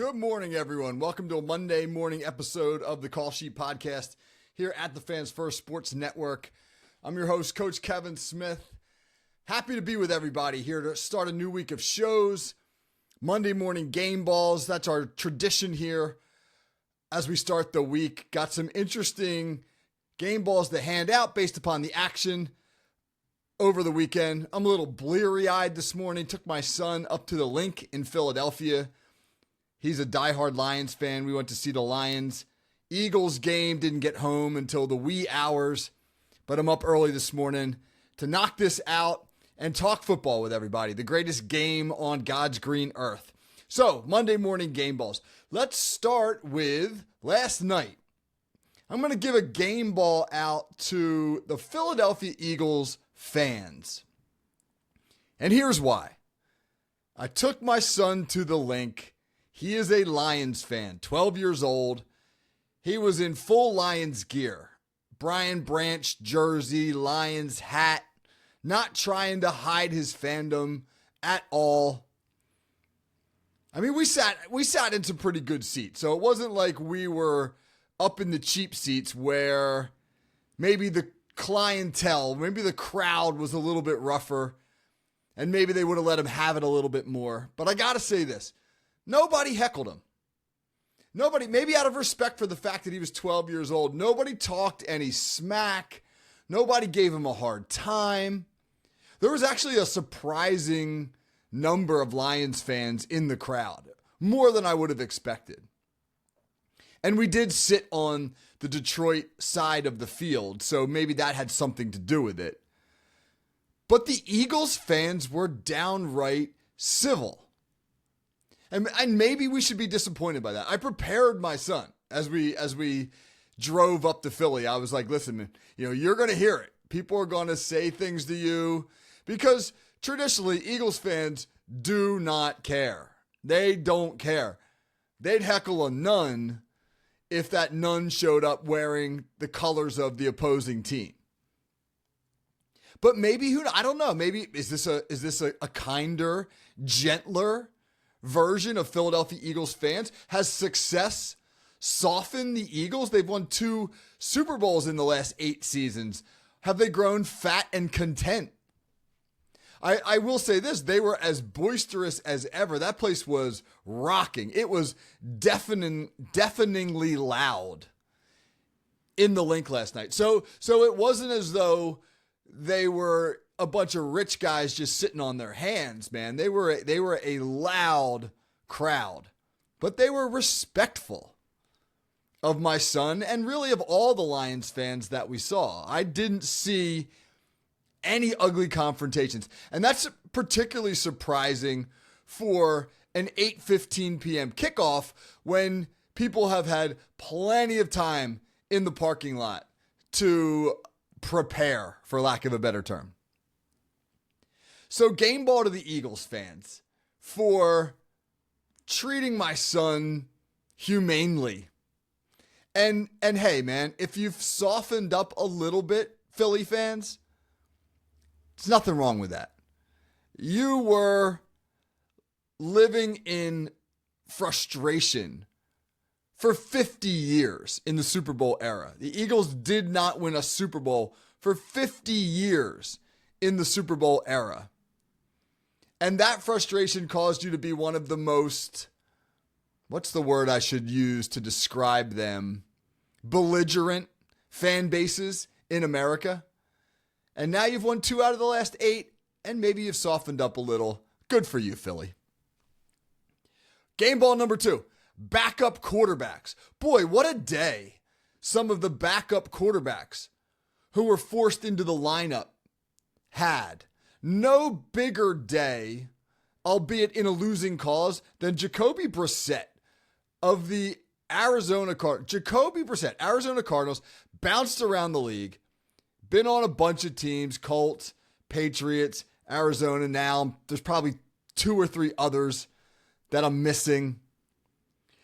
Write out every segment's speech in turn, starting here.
Good morning, everyone. Welcome to a Monday morning episode of the Call Sheet Podcast here at the Fans First Sports Network. I'm your host, Coach Kevin Smith. Happy to be with everybody here to start a new week of shows. Monday morning game balls. That's our tradition here as we start the week. Got some interesting game balls to hand out based upon the action over the weekend. I'm a little bleary-eyed this morning. Took my son up to the Link in Philadelphia. He's a diehard Lions fan. We went to see the Lions. Eagles game, didn't get home until the wee hours, but I'm up early this morning to knock this out and talk football with everybody. The greatest game on God's green earth. So, Monday morning game balls. Let's start with last night. I'm going to give a game ball out to the Philadelphia Eagles fans. And here's why. I took my son to the Link. He is a Lions fan, 12 years old. He was in full Lions gear. Brian Branch jersey, Lions hat, not trying to hide his fandom at all. I mean, we sat in some pretty good seats, so it wasn't like we were up in the cheap seats where maybe the clientele, maybe the crowd was a little bit rougher, and maybe they would have let him have it a little bit more. But I got to say this. Nobody heckled him. Nobody, maybe out of respect for the fact that he was 12 years old, nobody talked any smack. Nobody gave him a hard time. There was actually a surprising number of Lions fans in the crowd, more than I would have expected. And we did sit on the Detroit side of the field, so maybe that had something to do with it. But the Eagles fans were downright civil. And maybe we should be disappointed by that. I prepared my son as we drove up to Philly. I was like, listen, man, you're going to hear it. People are going to say things to you because traditionally Eagles fans do not care. They don't care. They'd heckle a nun if that nun showed up wearing the colors of the opposing team. But maybe, I don't know. Maybe is this a kinder, gentler version of Philadelphia Eagles fans? Has success softened the Eagles? They've won 2 Super Bowls in the last 8 seasons. Have they grown fat and content? I will say this, they were as boisterous as ever. That place was rocking. It was deafeningly loud in the Link last night. So it wasn't as though they were a bunch of rich guys just sitting on their hands, man. They were a loud crowd, but they were respectful of my son and really of all the Lions fans that we saw. I didn't see any ugly confrontations, and that's particularly surprising for an 8:15 p.m. kickoff when people have had plenty of time in the parking lot to prepare, for lack of a better term. So game ball to the Eagles fans for treating my son humanely. And hey, man, if you've softened up a little bit, Philly fans, there's nothing wrong with that. You were living in frustration for 50 years in the Super Bowl era. The Eagles did not win a Super Bowl for 50 years in the Super Bowl era. And that frustration caused you to be one of the most, what's the word I should use to describe them, belligerent fan bases in America. And now you've won 2 out of the last 8, and maybe you've softened up a little. Good for you, Philly. Game ball number 2, backup quarterbacks. Boy, what a day some of the backup quarterbacks who were forced into the lineup had. No bigger day, albeit in a losing cause, than Jacoby Brissett of the Arizona Cardinals. Jacoby Brissett, Arizona Cardinals, bounced around the league, been on a bunch of teams, Colts, Patriots, Arizona now. There's probably 2 or 3 others that I'm missing.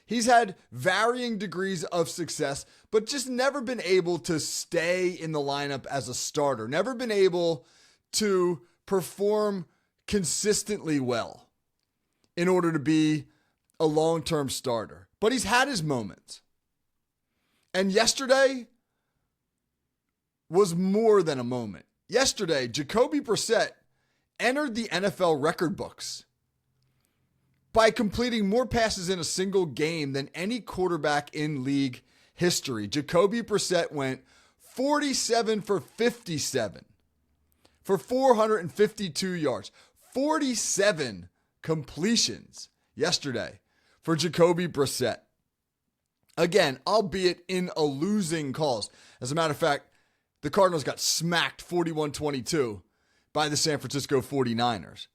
He's had varying degrees of success, but just never been able to stay in the lineup as a starter. Never been able to perform consistently well in order to be a long-term starter, but he's had his moments. And yesterday was more than a moment. Yesterday, Jacoby Brissett entered the NFL record books by completing more passes in a single game than any quarterback in league history. Jacoby Brissett went 47 for 57 for 452 yards. 47 completions yesterday for Jacoby Brissett. Again, albeit in a losing cause. As a matter of fact, the Cardinals got smacked 41-22 by the San Francisco 49ers.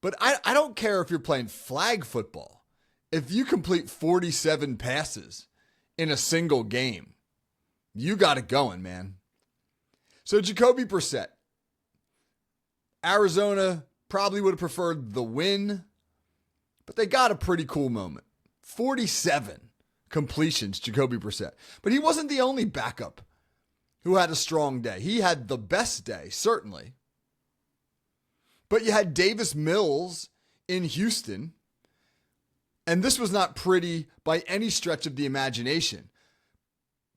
But I don't care if you're playing flag football. If you complete 47 passes in a single game, you got it going, man. So Jacoby Brissett, Arizona probably would have preferred the win, but they got a pretty cool moment. 47 completions, Jacoby Brissett. But he wasn't the only backup who had a strong day. He had the best day, certainly. But you had Davis Mills in Houston, and this was not pretty by any stretch of the imagination.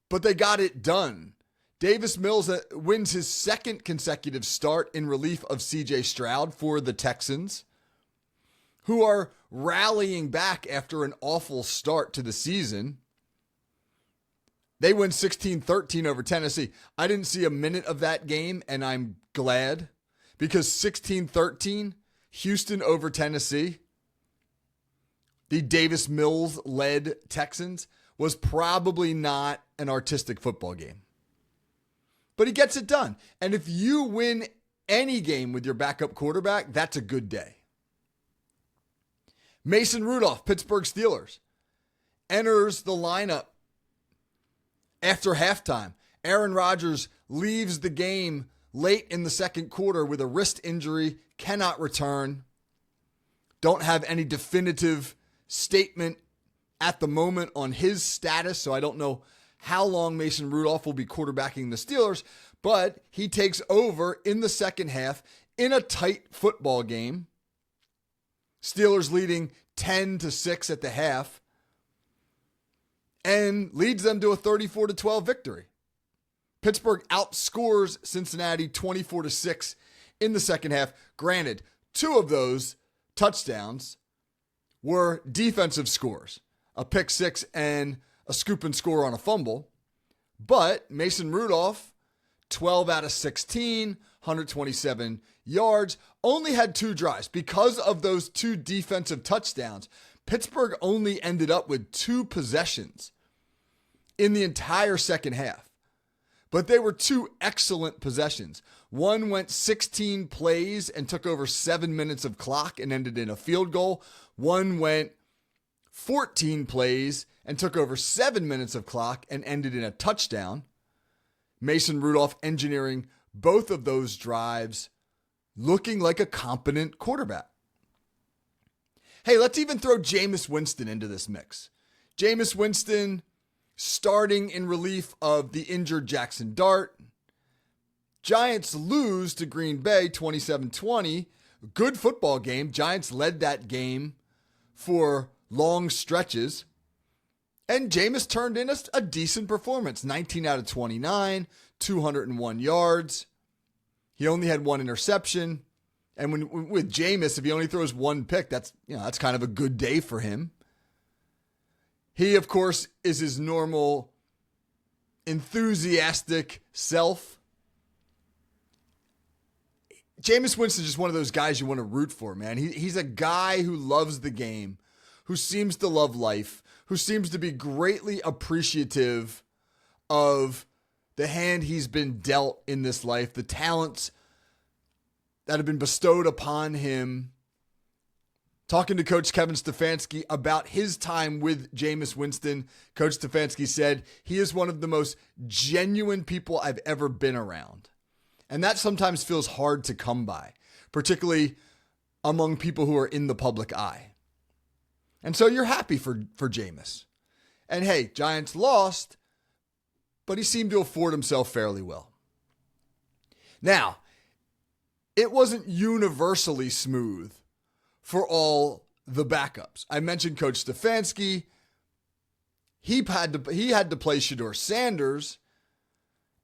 But they got it done. Davis Mills wins his second consecutive start in relief of C.J. Stroud for the Texans, who are rallying back after an awful start to the season. They win 16-13 over Tennessee. I didn't see a minute of that game, and I'm glad, because 16-13, Houston over Tennessee, the Davis Mills-led Texans, was probably not an artistic football game. But he gets it done. And if you win any game with your backup quarterback, that's a good day. Mason Rudolph, Pittsburgh Steelers, enters the lineup after halftime. Aaron Rodgers leaves the game late in the second quarter with a wrist injury, cannot return. Don't have any definitive statement at the moment on his status, so I don't know how long Mason Rudolph will be quarterbacking the Steelers, but he takes over in the second half in a tight football game. Steelers leading 10-6 at the half and leads them to a 34-12 victory. Pittsburgh outscores Cincinnati 24-6 in the second half. Granted, 2 of those touchdowns were defensive scores, a pick six and a scoop and score on a fumble. But Mason Rudolph, 12 out of 16, 127 yards, only had 2 drives. Because of those 2 defensive touchdowns, Pittsburgh only ended up with 2 possessions in the entire second half. But they were 2 excellent possessions. One went 16 plays and took over 7 minutes of clock and ended in a field goal. One went 14 plays and took over 7 minutes of clock and ended in a touchdown. Mason Rudolph engineering both of those drives, looking like a competent quarterback. Hey, let's even throw Jameis Winston into this mix. Jameis Winston starting in relief of the injured Jackson Dart. Giants lose to Green Bay 27-20. Good football game. Giants led that game for long stretches. And Jameis turned in a decent performance. 19 out of 29, 201 yards. He only had 1 interception. And with Jameis, if he only throws 1 pick, that's kind of a good day for him. He, of course, is his normal enthusiastic self. Jameis Winston is just one of those guys you want to root for, man. He's a guy who loves the game, who seems to love life, who seems to be greatly appreciative of the hand he's been dealt in this life, the talents that have been bestowed upon him. Talking to Coach Kevin Stefanski about his time with Jameis Winston, Coach Stefanski said he is one of the most genuine people I've ever been around. And that sometimes feels hard to come by, particularly among people who are in the public eye. And so you're happy for Jameis. And hey, Giants lost, but he seemed to afford himself fairly well. Now, it wasn't universally smooth for all the backups. I mentioned Coach Stefanski. He had to play Shedeur Sanders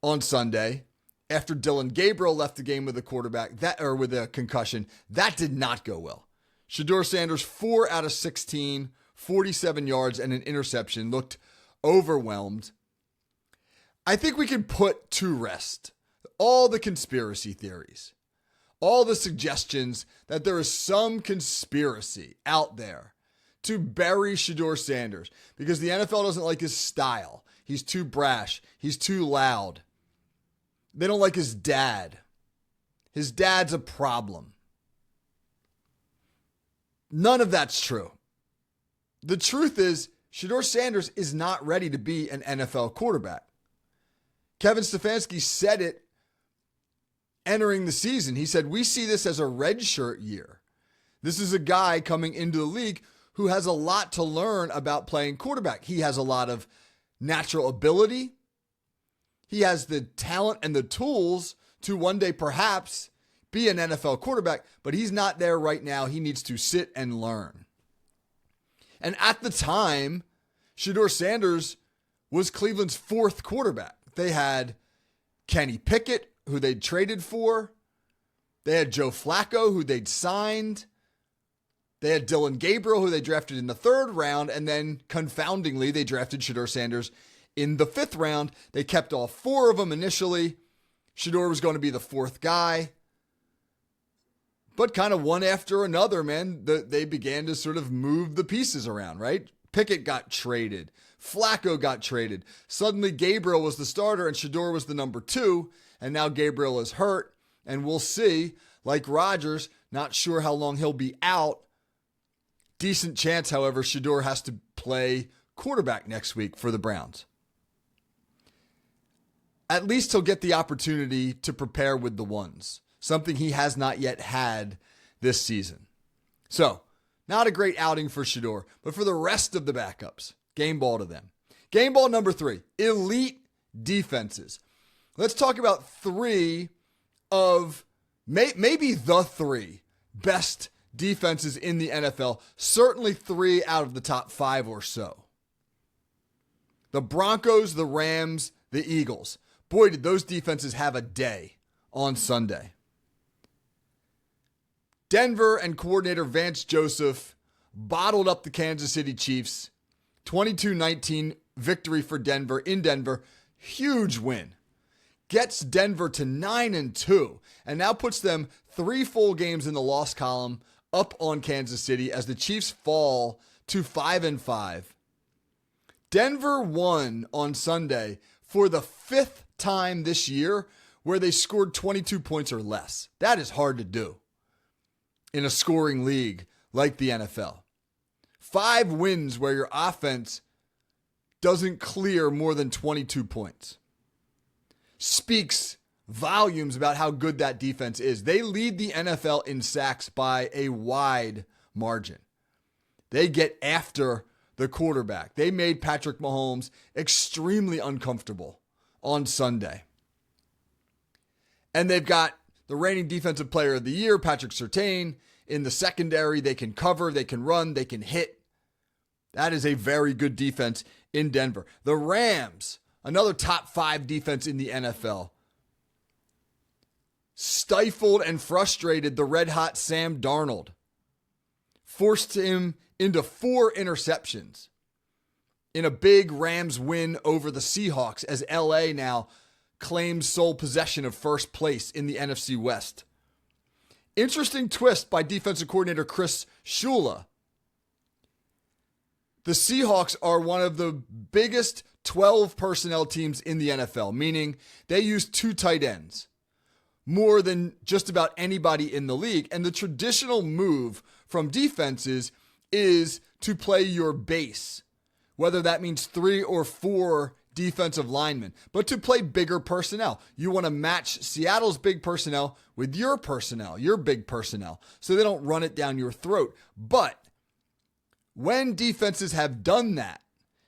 on Sunday after Dylan Gabriel left the game with a concussion. That did not go well. Shedeur Sanders, 4 out of 16, 47 yards and an interception, looked overwhelmed. I think we can put to rest all the conspiracy theories, all the suggestions that there is some conspiracy out there to bury Shedeur Sanders because the NFL doesn't like his style. He's too brash. He's too loud. They don't like his dad. His dad's a problem. None of that's true. The truth is, Shedeur Sanders is not ready to be an NFL quarterback. Kevin Stefanski said it entering the season. He said, we see this as a redshirt year. This is a guy coming into the league who has a lot to learn about playing quarterback. He has a lot of natural ability. He has the talent and the tools to one day perhaps be an NFL quarterback, but he's not there right now. He needs to sit and learn. And at the time, Shedeur Sanders was Cleveland's 4th quarterback. They had Kenny Pickett, who they'd traded for. They had Joe Flacco, who they'd signed. They had Dylan Gabriel, who they drafted in the 3rd round. And then, confoundingly, they drafted Shedeur Sanders in the 5th round. They kept all 4 of them initially. Shedeur was going to be the 4th guy. But kind of one after another, man, they began to sort of move the pieces around, right? Pickett got traded. Flacco got traded. Suddenly, Gabriel was the starter and Shedeur was the number 2. And now Gabriel is hurt. And we'll see, like Rodgers, not sure how long he'll be out. Decent chance, however, Shedeur has to play quarterback next week for the Browns. At least he'll get the opportunity to prepare with the ones. Something he has not yet had this season. So, not a great outing for Shedeur, but for the rest of the backups, game ball to them. Game ball number 3, elite defenses. Let's talk about 3 of maybe the 3 best defenses in the NFL. Certainly 3 out of the top 5 or so. The Broncos, the Rams, the Eagles. Boy, did those defenses have a day on Sunday. Denver and coordinator Vance Joseph bottled up the Kansas City Chiefs. 22-19 victory for Denver in Denver. Huge win. Gets Denver to 9-2 and now puts them 3 full games in the loss column up on Kansas City as the Chiefs fall to 5-5. Denver won on Sunday for the 5th time this year where they scored 22 points or less. That is hard to do in a scoring league like the NFL. 5 wins where your offense doesn't clear more than 22 points. Speaks volumes about how good that defense is. They lead the NFL in sacks by a wide margin. They get after the quarterback. They made Patrick Mahomes extremely uncomfortable on Sunday. And they've got the reigning defensive player of the year, Patrick Surtain, in the secondary. They can cover, they can run, they can hit. That is a very good defense in Denver. The Rams, another top 5 defense in the NFL, stifled and frustrated the red-hot Sam Darnold. Forced him into 4 interceptions in a big Rams win over the Seahawks as LA now claims sole possession of first place in the NFC West. Interesting twist by defensive coordinator Chris Shula. The Seahawks are one of the biggest 12 personnel teams in the NFL, meaning they use 2 tight ends, more than just about anybody in the league. And the traditional move from defenses is to play your base, whether that means 3 or 4 defensive linemen, but to play bigger personnel. You want to match Seattle's big personnel with your personnel, your big personnel, so they don't run it down your throat. But when defenses have done that,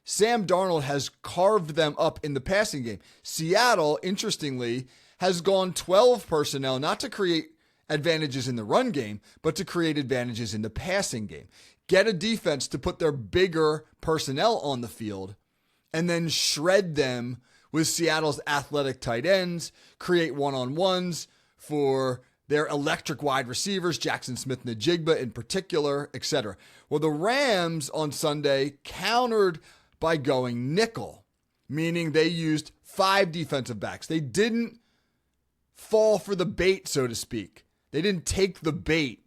Sam Darnold has carved them up in the passing game. Seattle, interestingly, has gone 12 personnel, not to create advantages in the run game, but to create advantages in the passing game. Get a defense to put their bigger personnel on the field and then shred them with Seattle's athletic tight ends, create one-on-ones for their electric wide receivers, Jackson Smith-Njigba in particular, etc. Well, the Rams on Sunday countered by going nickel, meaning they used 5 defensive backs. They didn't fall for the bait, so to speak. They didn't take the bait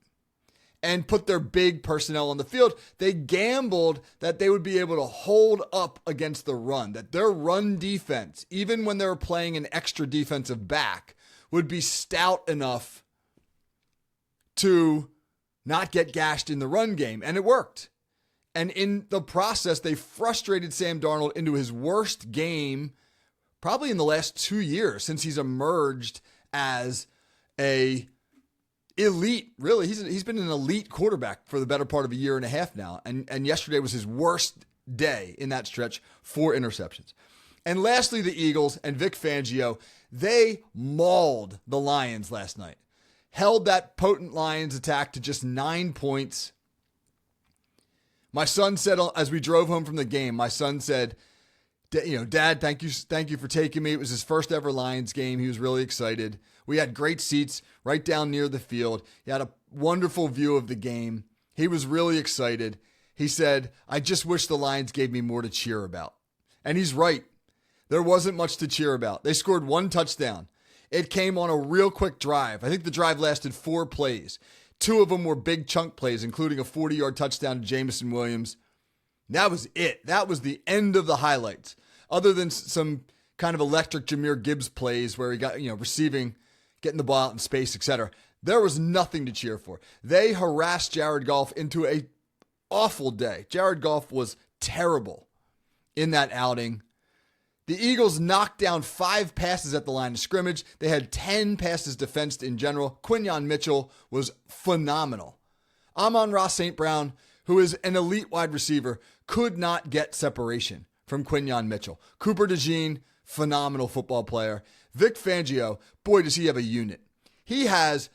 and put their big personnel on the field. They gambled that they would be able to hold up against the run, that their run defense, even when they were playing an extra defensive back, would be stout enough to not get gashed in the run game. And it worked. And in the process, they frustrated Sam Darnold into his worst game probably in the last 2 years since he's emerged as a elite, really. He's been an elite quarterback for the better part of a year and a half now. And yesterday was his worst day in that stretch, 4 interceptions. And lastly, the Eagles and Vic Fangio, they mauled the Lions last night. Held that potent Lions attack to just 9 points. My son said, as we drove home from the game, my son said, Dad, thank you for taking me. It was his first ever Lions game. He was really excited. We had great seats right down near the field. He had a wonderful view of the game. He was really excited. He said, I just wish the Lions gave me more to cheer about. And he's right. There wasn't much to cheer about. They scored 1 touchdown. It came on a real quick drive. I think the drive lasted 4 plays. 2 of them were big chunk plays, including a 40-yard touchdown to Jameson Williams. That was it. That was the end of the highlights. Other than some kind of electric Jahmyr Gibbs plays where he got, receiving, getting the ball out in space, etc. There was nothing to cheer for. They harassed Jared Goff into an awful day. Jared Goff was terrible in that outing. The Eagles knocked down 5 passes at the line of scrimmage. They had 10 passes defensed in general. Quinyon Mitchell was phenomenal. Amon-Ra St. Brown, who is an elite wide receiver, could not get separation from Quinyon Mitchell. Cooper DeJean, phenomenal football player. Vic Fangio, boy, does he have a unit. He has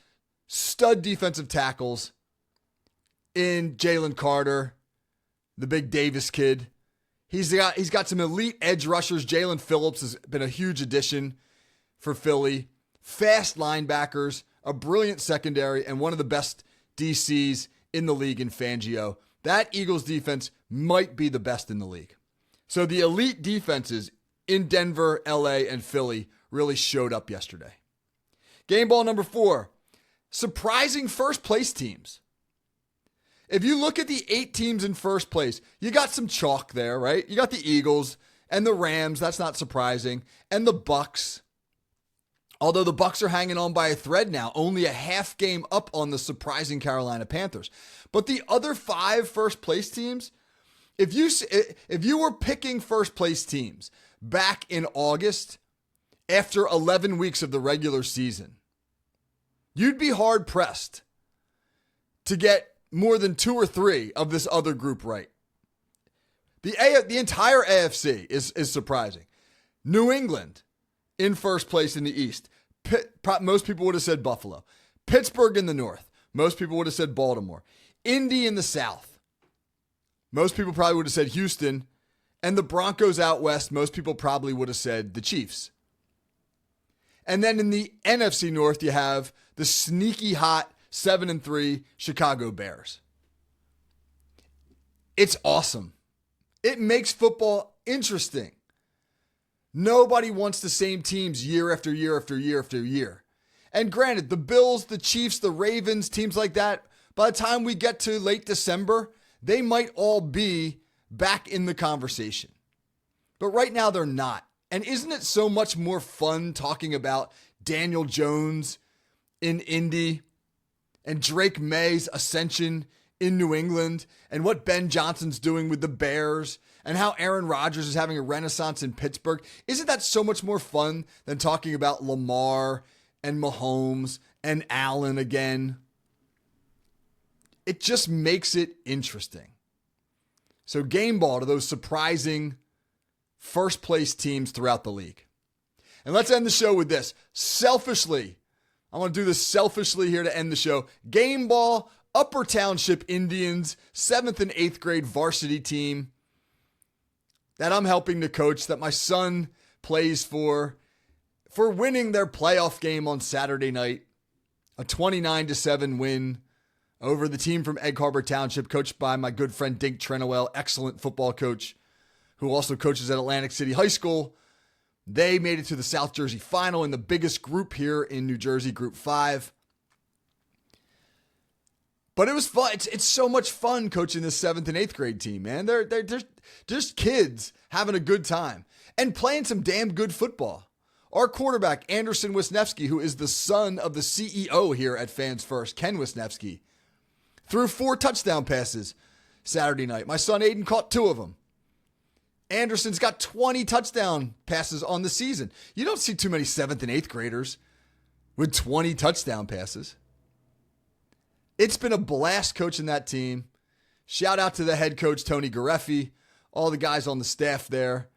stud defensive tackles in Jalen Carter, the big Davis kid. He's got some elite edge rushers. Jalen Phillips has been a huge addition for Philly. Fast linebackers, a brilliant secondary, and one of the best DCs in the league in Fangio. That Eagles defense might be the best in the league. So the elite defenses in Denver, LA, and Philly really showed up yesterday. Game ball number 4, surprising first place teams. If you look at the 8 teams in first place, you got some chalk there, right? You got the Eagles and the Rams. That's not surprising. And the Bucks. Although the Bucks are hanging on by a thread now, only a half game up on the surprising Carolina Panthers. But the other 5 first place teams, if you were picking first place teams back in August after 11 weeks of the regular season, you'd be hard pressed to get more than 2 or 3 of this other group right. The entire AFC is surprising. New England in first place in the East. Most people would have said Buffalo. Pittsburgh in the North. Most people would have said Baltimore. Indy in the South. Most people probably would have said Houston. And the Broncos out West, most people probably would have said the Chiefs. And then in the NFC North, you have the sneaky hot 7-3 Chicago Bears. It's awesome. It makes football interesting. Nobody wants the same teams year after year after year after year. And granted, the Bills, the Chiefs, the Ravens, teams like that, by the time we get to late December, they might all be back in the conversation. But right now they're not. And isn't it so much more fun talking about Daniel Jones in Indy and Drake May's ascension in New England and what Ben Johnson's doing with the Bears and how Aaron Rodgers is having a renaissance in Pittsburgh? Isn't that so much more fun than talking about Lamar and Mahomes and Allen again? It just makes it interesting. So game ball to those surprising first place teams throughout the league. And let's end the show with this. Selfishly, I want to do this selfishly here to end the show. Game ball, Upper Township Indians, 7th and 8th grade varsity team that I'm helping to coach, that my son plays for winning their playoff game on Saturday night. A 29-7 win over the team from Egg Harbor Township, coached by my good friend Dink Trenowell, excellent football coach, who also coaches at Atlantic City High School. They made it to the South Jersey Final in the biggest group here in New Jersey, Group 5. But it was fun. It's so much fun coaching this 7th and 8th grade team, man. They're just kids having a good time and playing some damn good football. Our quarterback, Anderson Wisniewski, who is the son of the CEO here at Fans First, Ken Wisniewski, threw 4 touchdown passes Saturday night. My son Aiden caught 2 of them. Anderson's got 20 touchdown passes on the season. You don't see too many 7th and 8th graders with 20 touchdown passes. It's been a blast coaching that team. Shout out to the head coach, Tony Gareffi, all the guys on the staff there.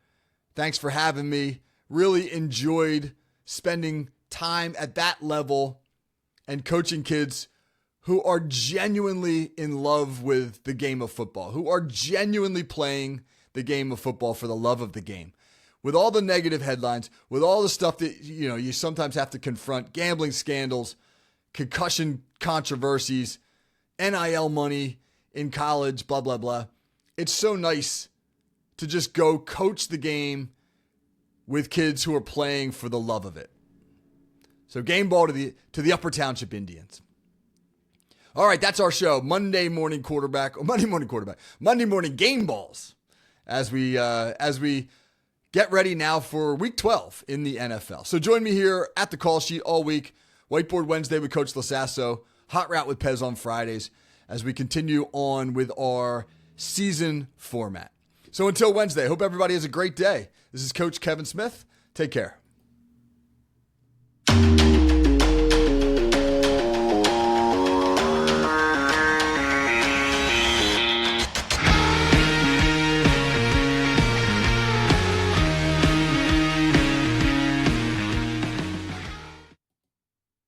Thanks for having me. Really enjoyed spending time at that level and coaching kids who are genuinely in love with the game of football, who are genuinely playing the game of football for the love of the game. With all the negative headlines, with all the stuff that you sometimes have to confront, gambling scandals, concussion controversies, NIL money in college, blah, blah, blah. It's so nice to just go coach the game with kids who are playing for the love of it. So game ball to the Upper Township Indians. All right, that's our show. Monday morning game balls as we get ready now for week 12 in the NFL. So join me here at the call sheet all week. Whiteboard Wednesday with Coach Lasasso, Hot Route with Pez on Fridays as we continue on with our season format. So until Wednesday, hope everybody has a great day. This is Coach Kevin Smith. Take care.